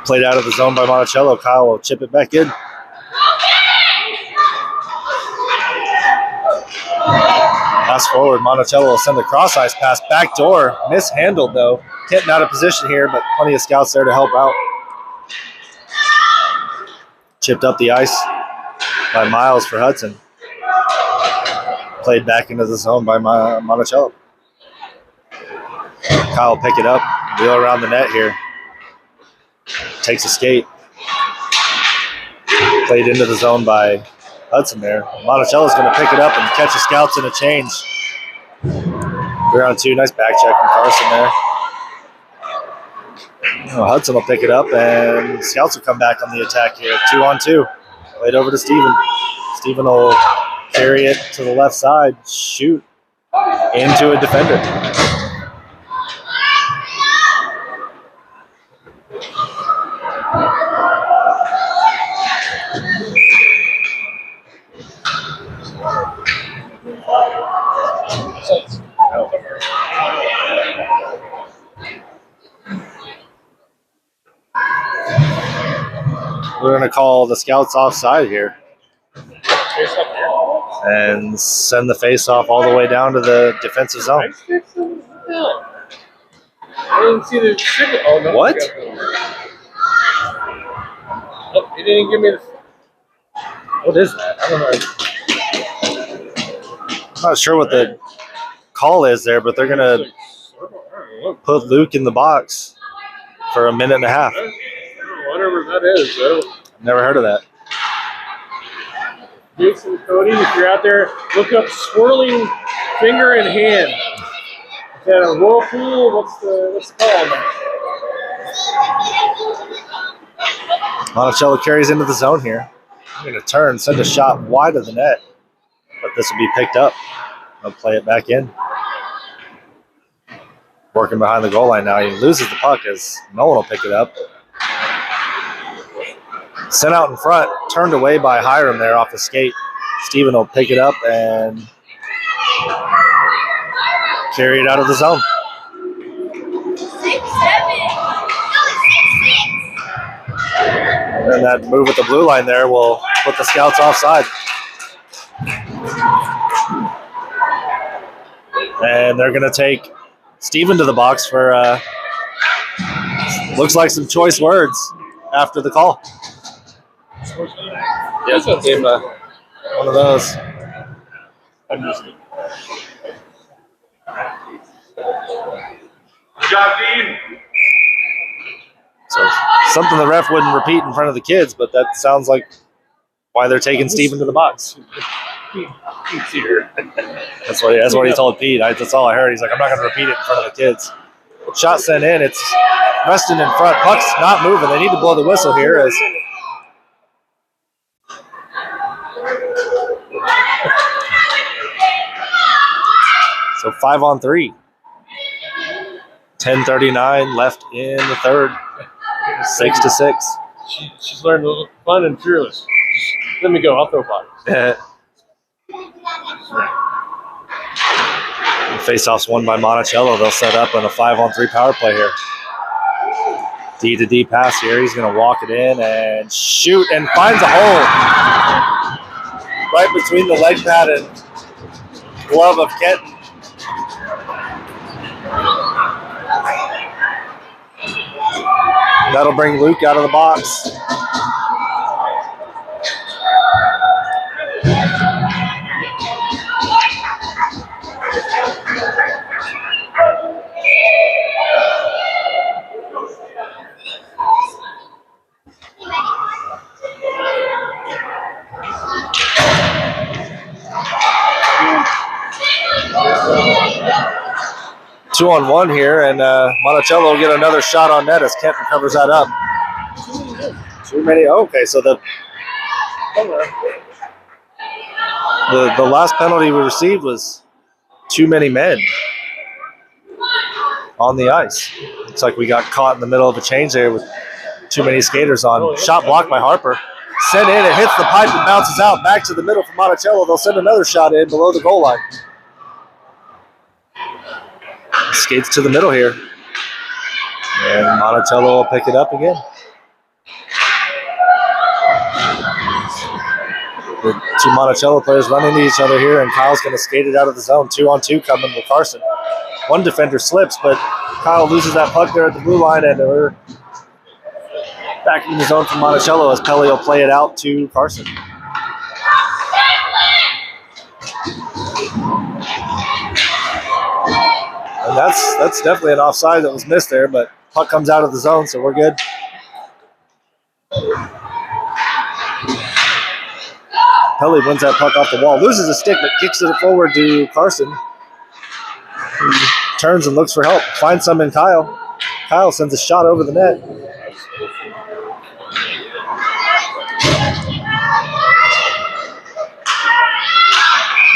Played out of the zone by Monticello. Kyle will chip it back in. Pass forward. Monticello will send a cross ice pass. Back door. Mishandled, though. Getting out of position here, but plenty of scouts there to help out. Chipped up the ice by Miles for Hudson. Played back into the zone by Monticello. Kyle will pick it up. Wheel around the net here. Takes a skate. Played into the zone by Hudson there. Monticello's going to pick it up and catch the scouts in a change. 3-on-2. Nice back check from Carson there. Hudson will pick it up, and scouts will come back on the attack here. 2-on-2. Played over to Steven. Steven will carry it to the left side, shoot into a defender. We're going to call the scouts offside here and send the face-off all the way down to the defensive zone. I didn't see the signal. Oh, no. What? Oh, he didn't give me the... What is that? I don't know. I'm not sure what the call is there, but they're going to put Luke in the box for a minute and a half. Whatever that is, though. Never heard of that. Jason, Cody, if you're out there, look up swirling finger and hand. Is that a whirlpool? What's the call on that? Monticello carries into the zone here. I'm going to turn, send a shot wide of the net, but this will be picked up. They'll play it back in. Working behind the goal line now. He loses the puck as no one will pick it up. Sent out in front, turned away by Hiram there off the skate. Steven will pick it up and carry it out of the zone. 6-7. And that move with the blue line there will put the scouts offside. And they're going to take Steven to the box for looks like some choice words after the call. Yes, it came One of those. Javin. So something the ref wouldn't repeat in front of the kids, but that sounds like why they're taking Steven to the box. Pete's here. That's what he told Pete. That's all I heard. He's like, I'm not going to repeat it in front of the kids. Shot sent in. It's resting in front. Puck's not moving. They need to blow the whistle here. As so 5-on-3. 10:39 left in the third. 6-6. She's learned a little fun and fearless. Just let me go. I'll throw bodies. Faceoffs won by Monticello. They'll set up on a 5-on-3 power play here. D to D pass here. He's going to walk it in and shoot and finds a hole right between the leg pad and glove of Kenton. That'll bring Luke out of the box. Two on one here, and Monticello will get another shot on net as Kenton covers that up. Too many. Okay, so the last penalty we received was too many men on the ice. Looks like we got caught in the middle of a change there with too many skaters on. Shot blocked by Harper. Sent in, it hits the pipe and bounces out back to the middle for Monticello. They'll send another shot in below the goal line. Skates to the middle here. And Monticello will pick it up again. The two Monticello players run into each other here, and Kyle's going to skate it out of the zone. 2-on-2 coming with Carson. One defender slips, but Kyle loses that puck there at the blue line, and we're back in the zone for Monticello as Pelly will play it out to Carson. And that's definitely an offside that was missed there, but puck comes out of the zone, so we're good. Pelly wins that puck off the wall, loses a stick, but kicks it forward to Carson. He turns and looks for help, finds some in Kyle. Kyle sends a shot over the net.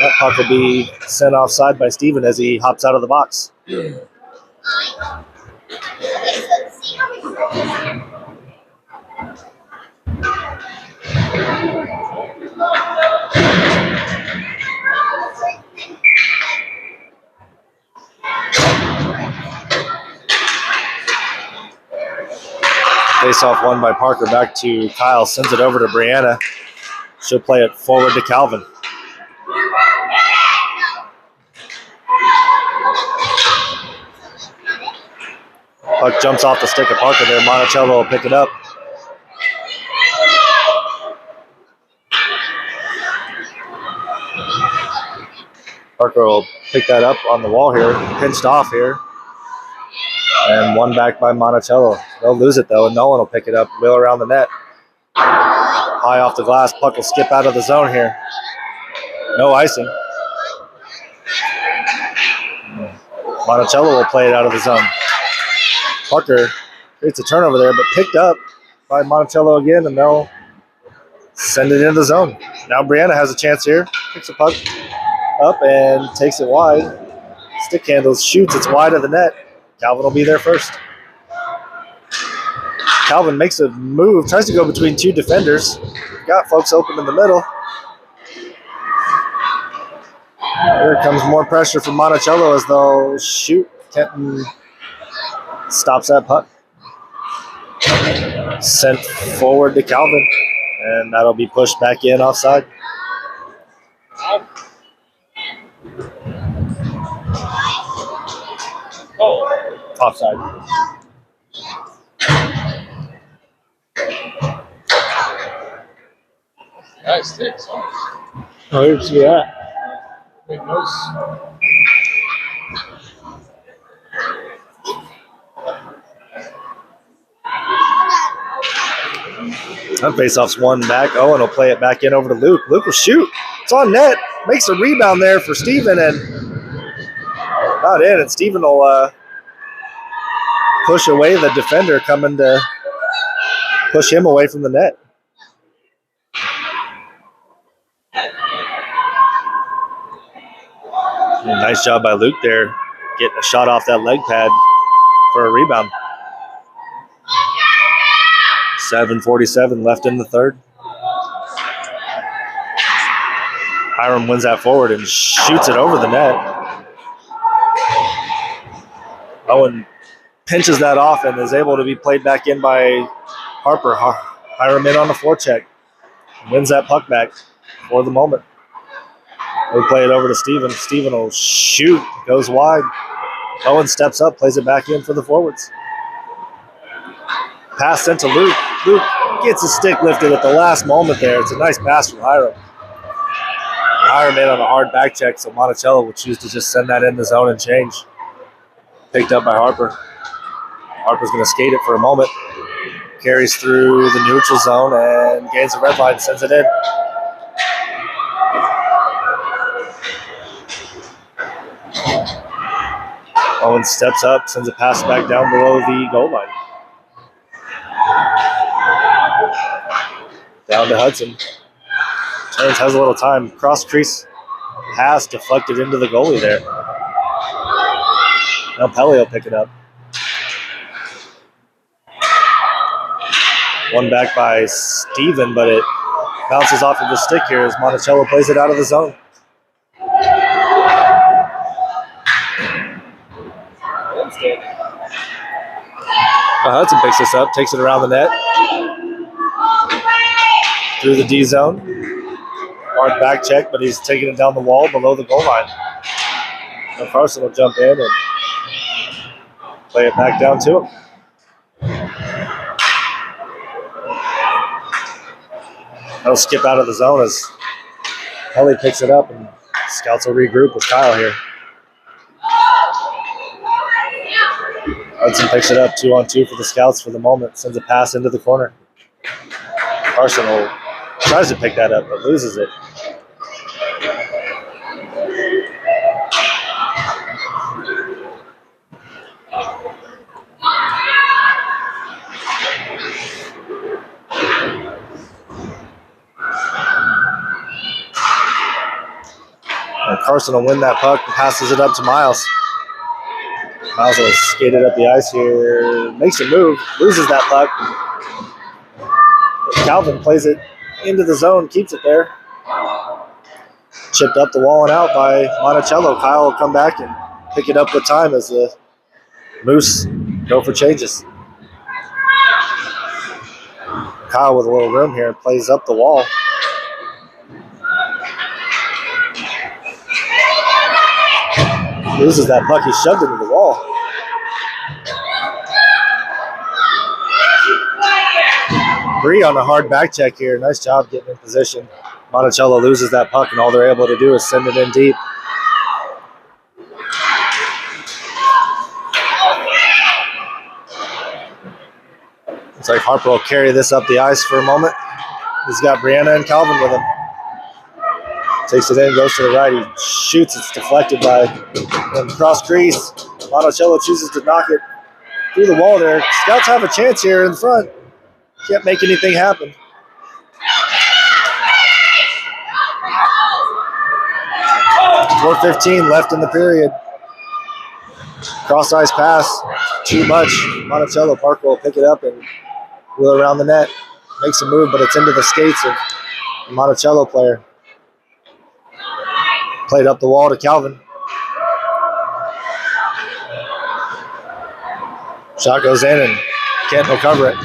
That puck will be sent offside by Steven as he hops out of the box. Face-off won by Parker, back to Kyle, sends it over to Brianna. She'll play it forward to Calvin. Puck jumps off the stick of Parker there. Monticello will pick it up. Parker will pick that up on the wall here, pinched off here. And one back by Monticello. They'll lose it though, and Nolan will pick it up, wheel around the net. High off the glass, puck will skip out of the zone here. No icing. Monticello will play it out of the zone. Parker creates a turnover there, but picked up by Monticello again, and they'll send it into the zone. Now Brianna has a chance here. Picks the puck up and takes it wide. Stick handles, shoots, it's wide of the net. Calvin will be there first. Calvin makes a move, tries to go between two defenders. Got folks open in the middle. Here comes more pressure from Monticello as they'll shoot. Kenton stops that puck. Sent forward to Calvin, and that'll be pushed back in offside. Oh, Offside. nice sticks. Oh, you see that? Big nose. That faceoff's one back. Owen will play it back in over to Luke. Luke will shoot. It's on net. Makes a rebound there for Steven and not in. And Steven will push away the defender coming to push him away from the net. Nice job by Luke there, getting a shot off that leg pad for a rebound. 7:47 left in the third. Hiram wins that forward and shoots it over the net. Owen pinches that off and is able to be played back in by Harper. Hiram in on the forecheck. Wins that puck back for the moment. We play it over to Steven. Steven will shoot, goes wide. Owen steps up, plays it back in for the forwards. Pass sent to Luke. Luke gets his stick lifted at the last moment there. It's a nice pass from Hiram. Hiram in on a hard back check, so Monticello will choose to just send that in the zone and change. Picked up by Harper. Harper's going to skate it for a moment. Carries through the neutral zone and gains the red line, sends it in. Owen steps up, sends a pass back down below the goal line. Down to Hudson. Turns, has a little time. Cross crease pass deflected into the goalie there. Now Pelly will pick it up. One back by Steven, but it bounces off of the stick here as Monticello plays it out of the zone. Hudson picks this up, takes it around the net. Through the D zone. Hard back check, but he's taking it down the wall below the goal line. Now Carson will jump in and play it back down to him. He'll skip out of the zone as Kelly picks it up and Scouts will regroup with Kyle here. Hudson picks it up 2-on-2 for the Scouts for the moment. Sends a pass into the corner. Carson tries to pick that up but loses it. And Carson will win that puck and passes it up to Miles. Miles will skate it up the ice here, makes a move, loses that puck. Calvin plays it into the zone, keeps it there. Chipped up the wall and out by Monticello. Kyle will come back and pick it up with time as the Moose go for changes. Kyle with a little room here plays up the wall. Loses that puck, he shoved it into the wall. Bree on a hard back check here. Nice job getting in position. Monticello loses that puck, and all they're able to do is send it in deep. Looks like Harper will carry this up the ice for a moment. He's got Brianna and Calvin with him. Takes it in, goes to the right. He shoots. It's deflected by cross crease. Monticello chooses to knock it through the wall there. Scouts have a chance here in front. Can't make anything happen. .4:15 left in the period. Cross ice pass. Too much. Monticello. Parker will pick it up and wheel around the net. Makes a move, but it's into the skates of the Monticello player. Played up the wall to Calvin. Shot goes in and can't recover it.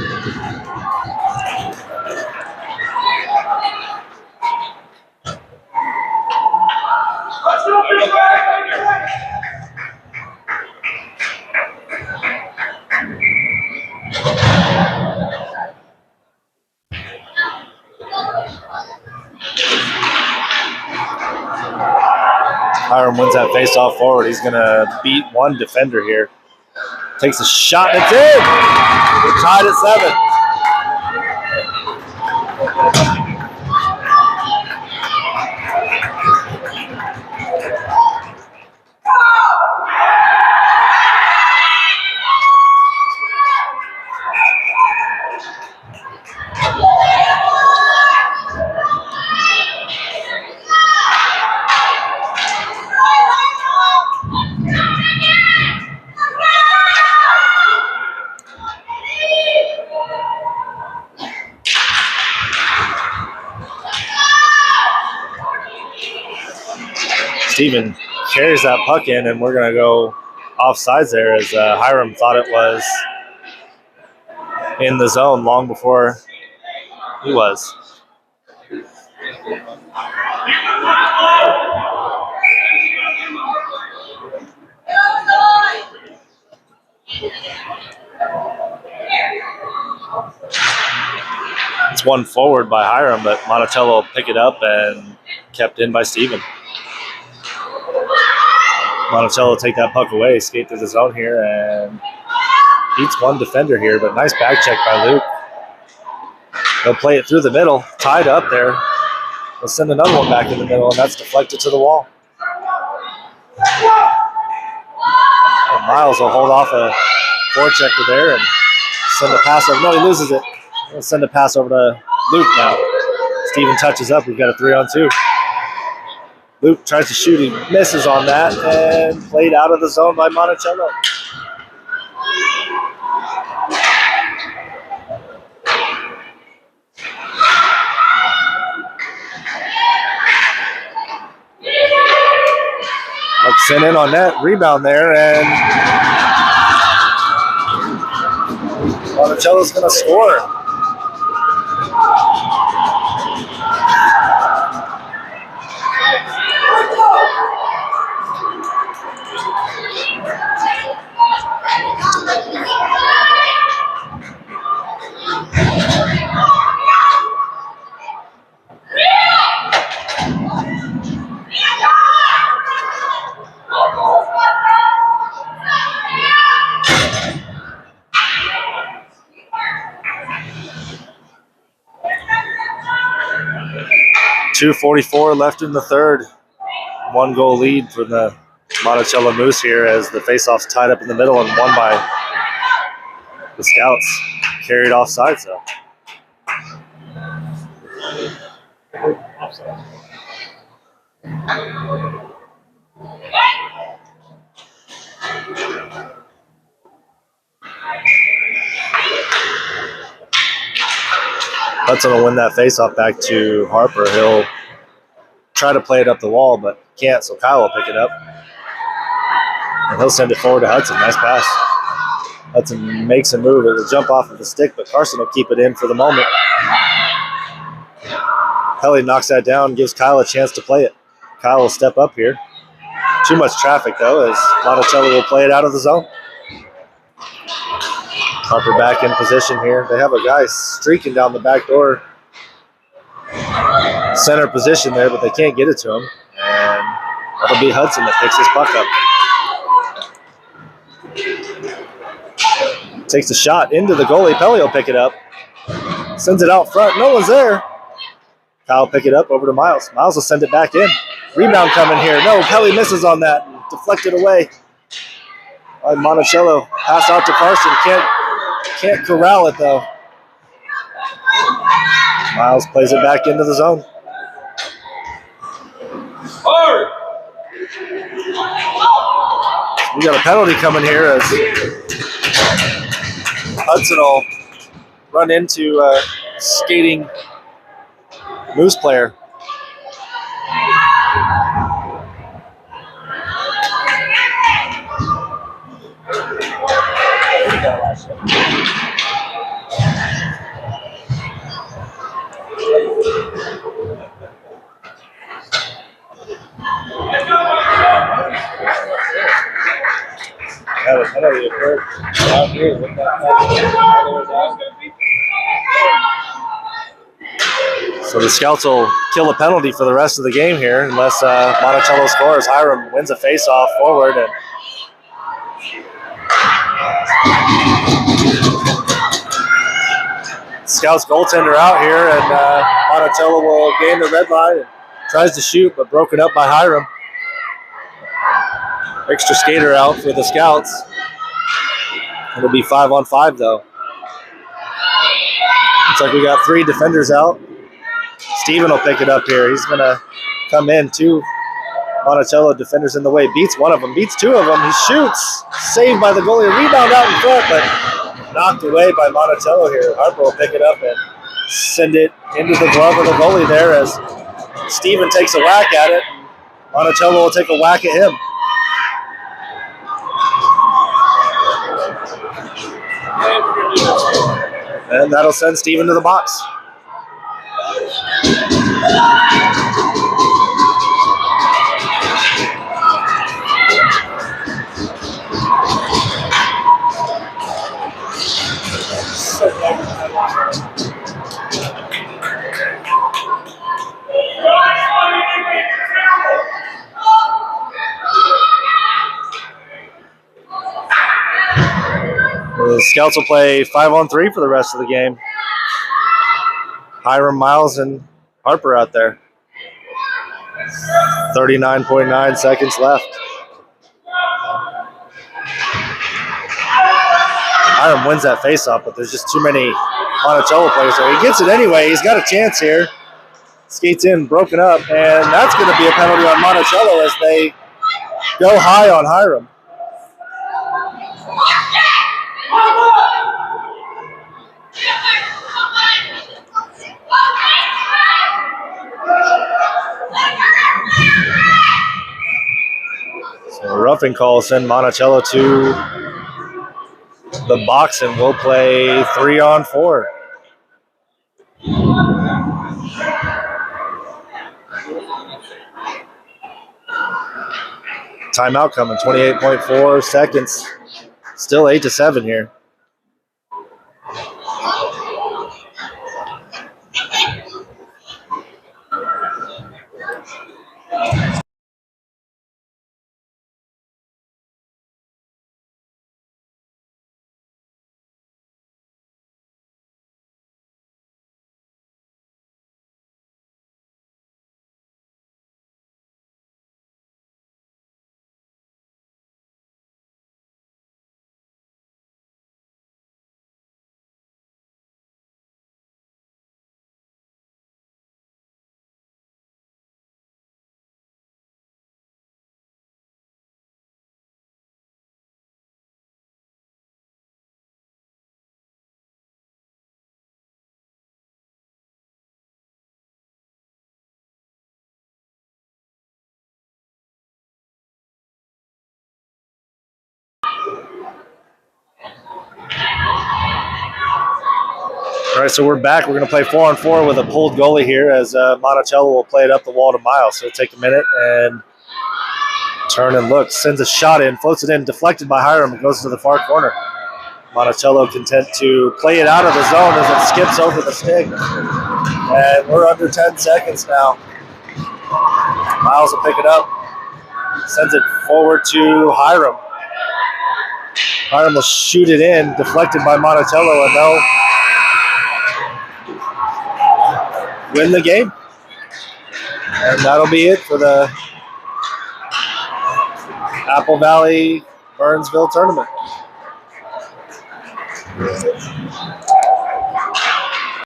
Hiram wins that face-off forward. He's going to beat one defender here. Takes a shot, and it's in! We're tied at 7. Steven carries that puck in, and we're going to go offsides there as Hiram thought it was in the zone long before he was. It's one forward by Hiram, but Monticello will pick it up and kept in by Steven. Monticello will take that puck away, skate through the zone here, and beats one defender here, but nice back check by Luke. They'll play it through the middle, tied up there. They'll send another one back in the middle, and that's deflected to the wall. And Miles will hold off a forechecker there and send a pass over. No, he loses it. He'll send a pass over to Luke now. Steven touches up. We've got a 3-on-2. Luke tries to shoot. He misses on that and played out of the zone by Monticello. Luke sent in on that rebound there, and Monticello's going to score. .244 left in the third. 1-goal lead for the Monticello Moose here as the faceoff's tied up in the middle and won by the Scouts. Carried offsides though. Hudson will win that faceoff back to Harper. He'll try to play it up the wall, but can't, so Kyle will pick it up. And he'll send it forward to Hudson. Nice pass. Hudson makes a move. It'll jump off of the stick, but Carson will keep it in for the moment. Pelly knocks that down, gives Kyle a chance to play it. Kyle will step up here. Too much traffic, though, as Monticello will play it out of the zone. Harper back in position here. They have a guy streaking down the back door. Center position there, but they can't get it to him. And that'll be Hudson that picks his puck up. Takes a shot into the goalie. Pelly will pick it up. Sends it out front. No one's there. Kyle will pick it up over to Miles. Miles will send it back in. Rebound coming here. No, Pelly misses on that. Deflected away by Monticello. Pass out to Carson. Can't corral it, though. Miles plays it back into the zone. We got a penalty coming here as Hudson will run into a skating Moose player. Had a penalty occurred out here. So the Scouts will kill a penalty for the rest of the game here unless Monticello scores. Hiram wins a face-off forward. And Scouts goaltender out here, and Monticello will gain the red line and tries to shoot, but broken up by Hiram. Extra skater out for the Scouts. It'll be 5-on-5 though. Looks like we got 3 defenders out. Steven will pick it up here. He's going to come in. 2 Monticello defenders in the way. Beats one of them. Beats 2 of them. He shoots. Saved by the goalie. Rebound out in front, but knocked away by Monticello here. Harper will pick it up and send it into the glove of the goalie there as Steven takes a whack at it. Monticello will take a whack at him. And that'll send Steven to the box. The Scouts will play 5-on-3 for the rest of the game. Hiram, Miles, and Harper out there. 39.9 seconds left. Hiram wins that faceoff, but there's just too many Monticello players there. He gets it anyway. He's got a chance here. Skates in, broken up, and that's going to be a penalty on Monticello as they go high on Hiram. So roughing call send Monticello to the box, and we'll play 3-on-4. Timeout coming, 28.4 seconds. Still 8-7 here. All right, so we're back. We're going to play 4-on-4 with a pulled goalie here as Monticello will play it up the wall to Miles. So it'll take a minute and turn and look. Sends a shot in, floats it in, deflected by Hiram, and goes to the far corner. Monticello content to play it out of the zone as it skips over the stick. And we're under 10 seconds now. Miles will pick it up, sends it forward to Hiram. Hiram will shoot it in, deflected by Monticello, and they'll win the game. And that'll be it for the Apple Valley Burnsville tournament.